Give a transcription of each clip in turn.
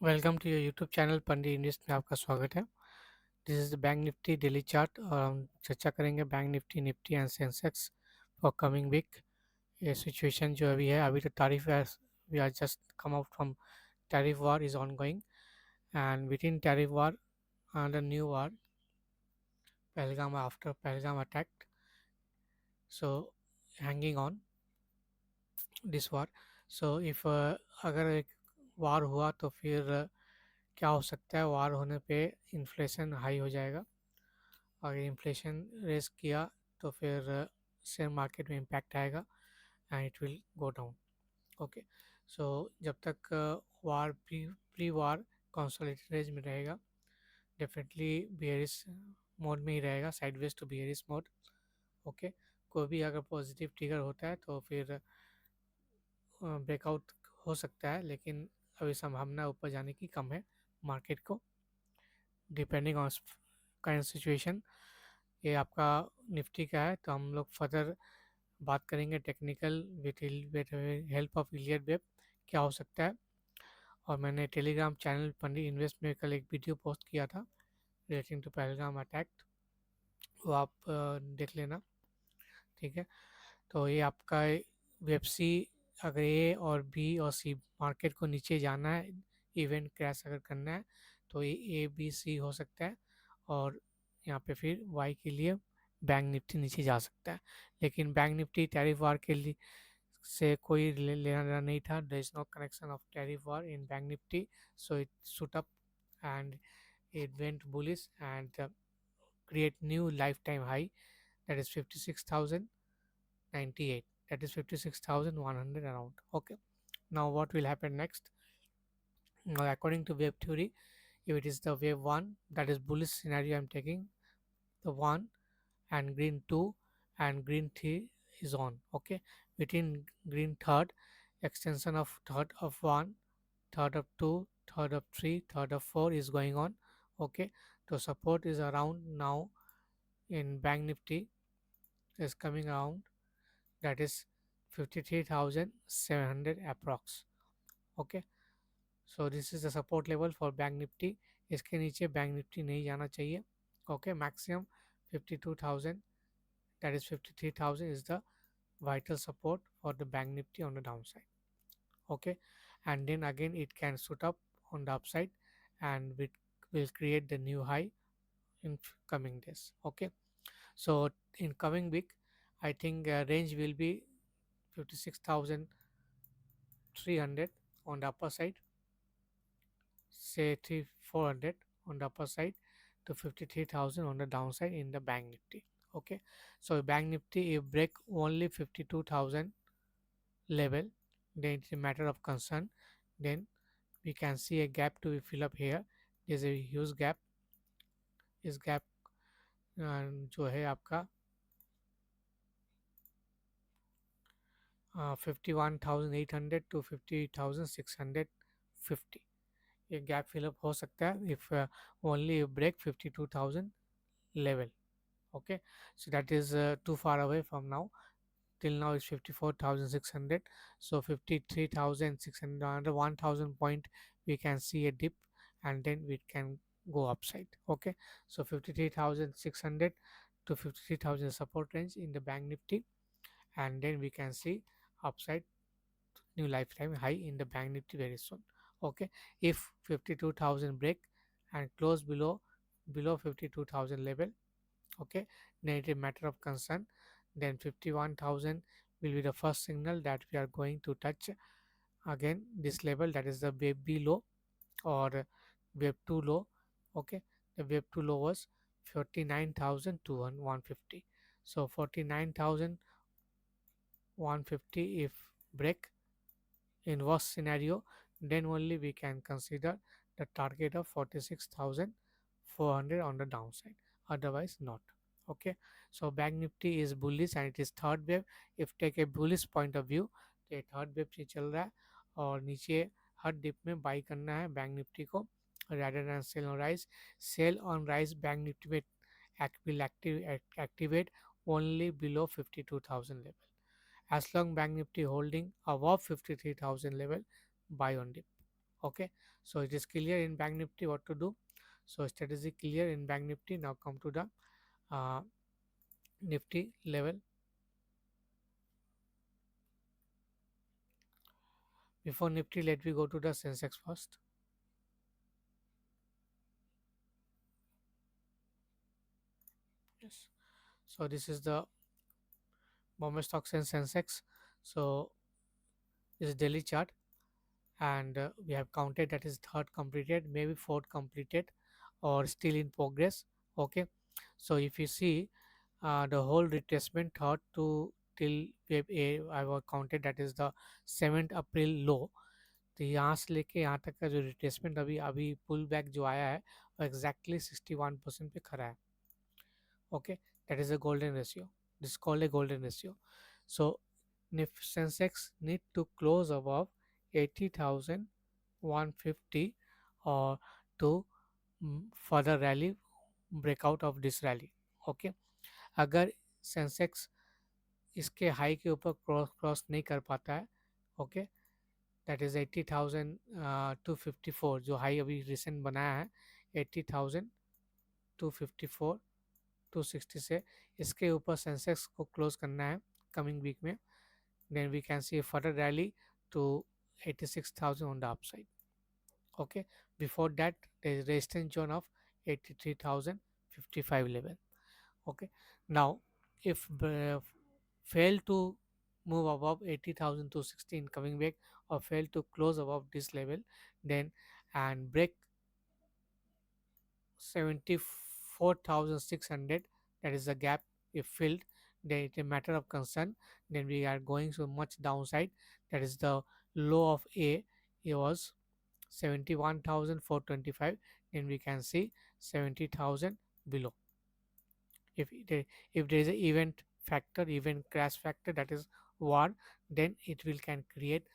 Welcome to your YouTube channel Pandit Invest में आपका स्वागत है। This is the bank Nifty daily chart और हम चर्चा करेंगे bank Nifty Nifty and Sensex for coming week. ये सिचुएशन जो अभी है, अभी तो tariff we are just come out from tariff war is ongoing, and within tariff war another new war, Pahalgam, after Pahalgam attack, so hanging on this war. So if अगर एक वार हुआ तो फिर क्या हो सकता है? वार होने पे इन्फ्लेशन हाई हो जाएगा। अगर इन्फ्लेशन रेस किया तो फिर शेयर मार्केट में इम्पैक्ट आएगा and it will go down. Okay, so जब तक war pre war consolidated range में रहेगा, डेफिनेटली बियरिश मोड में ही रहेगा, sideways to bearish mode. Okay, कोई भी अगर पॉजिटिव ट्रिगर होता है तो फिर ब्रेकआउट हो सकता है, लेकिन अभी संभावना ऊपर जाने की कम है मार्केट को, डिपेंडिंग ऑन करंट सिचुएशन। ये आपका निफ्टी का है, तो हम लोग फर्दर बात करेंगे technical with help of Elliott wave क्या हो सकता है। और मैंने टेलीग्राम चैनल पंडित इन्वेस्ट में कल एक वीडियो पोस्ट किया था रिलेटिंग टू पहलगाम अटैक, वो आप देख लेना। ठीक है, तो ये आपका वेब सी, अगर ए और बी और सी मार्केट को नीचे जाना है, इवेंट क्रैश अगर करना है, तो ये ए बी सी हो सकता है। और यहाँ पे फिर वाई के लिए बैंक निफ्टी नीचे जा सकता है। लेकिन बैंक निफ्टी टैरिफ वार के लिए से कोई लेना देना नहीं था। There is no connection of tariff war in bank Nifty, so it shoot up and it went bullish and create new lifetime high, that is 56,098, that is 56,100 around. Okay, now what will happen next? Now according to wave theory, if it is the wave 1, that is bullish scenario, I'm taking the 1 and green 2 and green 3 is on. Okay, between green third, extension of third of 1, third of 2, third of 3, third of 4 is going on. Okay, so support is around now in bank nifty is coming around, that is 53,700 approx. Okay, so this is the support level for bank nifty. इसके नीचे bank Nifty नहीं जाना चाहिए। Okay, maximum 52,000, that is 53,000 is the vital support for the bank nifty on the downside. Okay, and then again it can shoot up on the upside and it will create the new high in coming days. Okay, so in coming week I think range will be 56,300 on the upper side, say 3 400 on the upper side, to 53,000 on the downside in the bank nifty. Okay, so bank nifty if break only 52,000 level, then it's a matter of concern. Then we can see a gap to be fill up here. There's a huge gap. इस gap जो है आपका 51,800 to 50,650, ये gap fill up हो सकता है if only break 52,000 level. Okay, so that is too far away from now. Till now is 54,600, so 53,600, under 1,000 point we can see a dip and then we can go upside. Okay, so 53,600 to 53,000 support range in the bank nifty, and then we can see upside new lifetime high in the bank nifty very soon. Okay, if 52,000 break and close below 52,000 level, okay, then it is a matter of concern. Then 51,000 will be the first signal that we are going to touch again this level, that is the wave B low or wave 2 low. Okay, the wave 2 low was 49,150, so 49,150 if break in worst scenario, then only we can consider the target of 46,400 on the downside, otherwise not. Okay, so bank nifty is bullish and it is third wave. If take a bullish point of view, तो ये third wave से चल रहा है और नीचे हर dip में by करना है बैंक निफ्टी को, rather than sell on rise. Sell on rise bank nifty में will activate only below 52,000 level. As long bank nifty holding above 53,000 level, buy on dip. Okay, so it is clear in Bank Nifty what to do. So strategy clear in Bank Nifty. Now come to the uh, Nifty level. Before Nifty, let me go to the Sensex first. Yes. So this is the Bombay Stocks and Sensex. So this is daily chart, and we have counted that is third completed, maybe fourth completed, or still in progress. Okay. So if you see the whole retracement third to till wave A, I was counted that is the 7th April low. तो यहाँ से लेके यहाँ तक का जो retracement अभी अभी पुल बैक जो आया है वो एग्जैक्टली 61% पे खड़ा है. Okay, that is a golden ratio. This is called a golden ratio. So if Sensex need to close above 80,150 or to further rally, breakout of this rally. Okay, अगर Sensex इसके high के ऊपर cross नहीं कर पाता है, okay, that is 80,254 जो high अभी रिसेंट बनाया है, 80,254 260 से इसके ऊपर सेंसेक्स को क्लोज करना है कमिंग वीक में, then we can see further rally to 86,000 on the upside. Okay, before that there is resistance zone of 83,055 level. Okay, now if fail to move above 80,260 in coming back or fail to close above this level, then and break 74,600, that is the gap, if filled, then it's a matter of concern. Then we are going so much downside, that is the low of A, it was 71,425, then we can see 70,000 below. If there is an event factor, event crash factor, that is war, then it will can create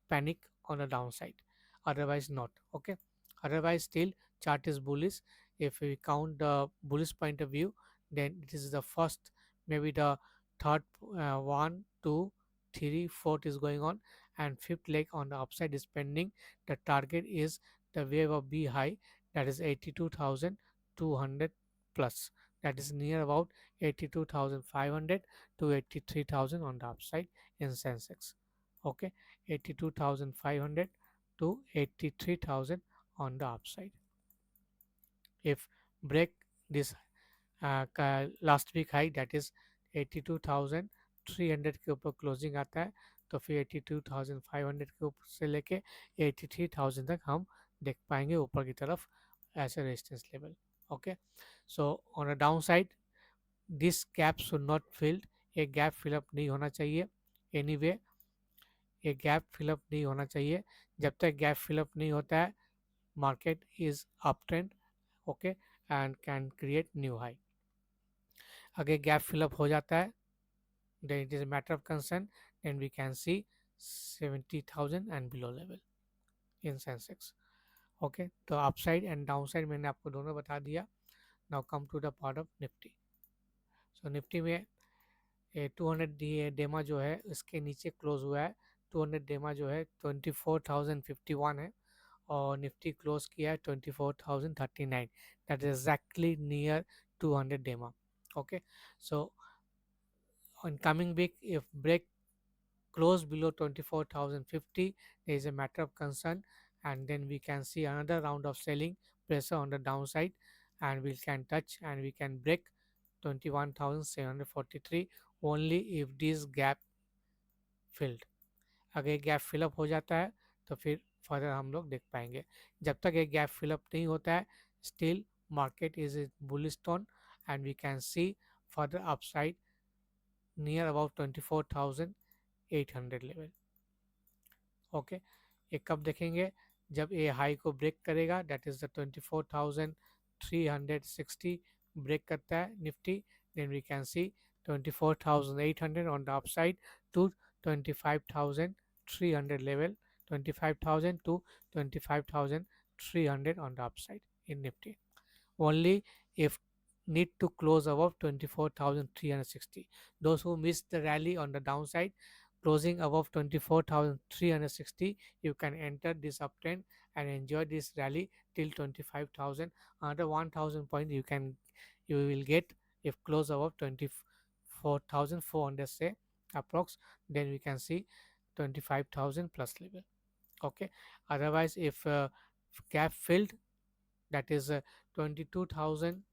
panic on the downside, otherwise not. Okay, otherwise still chart is bullish. If we count the bullish point of view, then it is the first, maybe the third, one, two, three, fourth is going on, and fifth leg on the upside is pending. The target is the wave of B high, that is 82,200 plus, that is near about 82,500 to 83,000 on the upside in Sensex. Okay, 82,500 to 83,000 on the upside. If break this last week high, that is 82,300 के ऊपर closing आता है, तो फिर 82,500 के ऊपर से लेके 83,000 तक हम देख पाएंगे ऊपर की तरफ as a resistance level. Okay, so on a down side this gap should not filled, एक गैप फिलअप नहीं होना चाहिए एनीवे, ये गैप फिलअप नहीं होना चाहिए. जब तक गैप फिलअप नहीं होता है, market is up trend. Okay, and can create new high. अगर गैप फिलअप हो जाता है, then it is a matter of concern, then we can see 70,000 and below level in Sensex. Okay, तो upside and downside मैंने आपको दोनों बता दिया. Now come to the part of Nifty. So Nifty में 200 डेमा जो है इसके नीचे क्लोज हुआ है. 200 डेमा जो है 24,051 है, और निफ्टी क्लोज किया है 24,039, दैट इज एग्जैक्टली नियर 200 डेमा. Okay, so on coming week if break close below 24,050, there is a matter of concern, and then we can see another round of selling pressure on the downside, and we can touch and we can break 21,743 only if this gap filled. अगर ये gap fill up हो जाता है तो फिर further हम लोग देख पाएंगे. जब तक ये गैप फिलअप नहीं होता है, still market is bullish tone, and we can see further upside near about 24,800 level. Okay, ये कब देखेंगे? जब ये हाई को ब्रेक करेगा, दैट इज द 24,360 ब्रेक करता है Nifty, then we can see 24,800 on the upside to 25,300 level, 25,000 to 25,300 on the upside in Nifty. Only if need to close above 24,360. Those who missed the rally on the downside, closing above 24,360, you can enter this uptrend and enjoy this rally till 25,000. Another 1,000 point you will get if close above 24,400 say approx, then we can see 25,000 plus level. Okay, otherwise if gap filled, that is 22,000,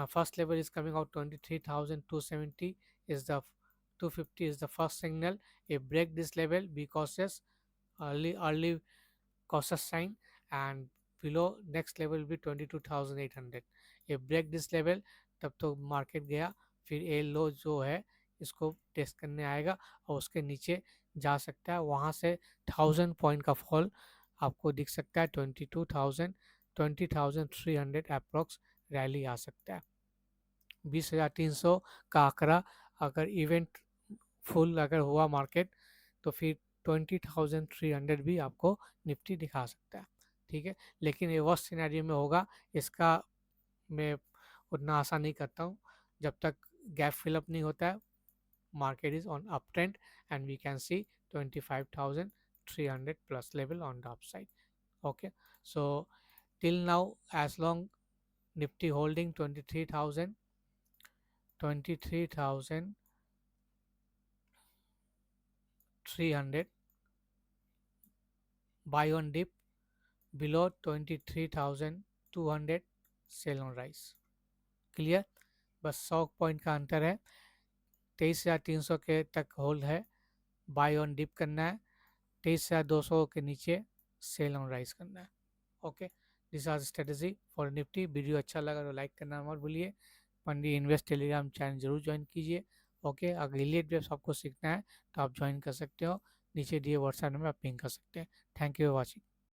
first level is coming out 23,270 is the 250 is the first signal. If break this level, be cautious, early cautious sign, and below next level will be 22,800. if break this level, तब तो market गया, फिर ए लो जो है इसको test करने आएगा और उसके नीचे जा सकता है, वहाँ से 1,000 पॉइंट का फॉल आपको दिख सकता है, 20,300 अप्रोक्स रैली आ सकता है। 20,300 का आंकड़ा अगर इवेंट फुल अगर हुआ मार्केट, तो फिर 20,300 भी आपको निफ्टी दिखा सकता है। ठीक है, लेकिन ये वर्स्ट सिनेरियो में होगा, इसका मैं उतना आशा नहीं करता हूँ। जब तक गैप फिलअप नहीं होता है, market is on uptrend and we can see 25,300 plus level on the upside. Okay, so till now, as long Nifty holding 23,000 300, buy on dip, below 23,200 sell on rise. Clear, बस 100 point का अंतर है, 23,300 के तक hold है, bye on dip करना है, 23,200 के नीचे सेल ऑन राइज करना है। Okay, this are strategy for Nifty. Video अच्छा लगा तो लाइक करना मत भूलिए। पंडित इन्वेस्ट टेलीग्राम चैनल जरूर ज्वाइन कीजिए। ओके, अगर एलियट वेब्स आपको सीखना है तो आप ज्वाइन कर सकते हो, नीचे दिए व्हाट्सएप नंबर आप पिंग कर सकते हैं। Thank you for watching.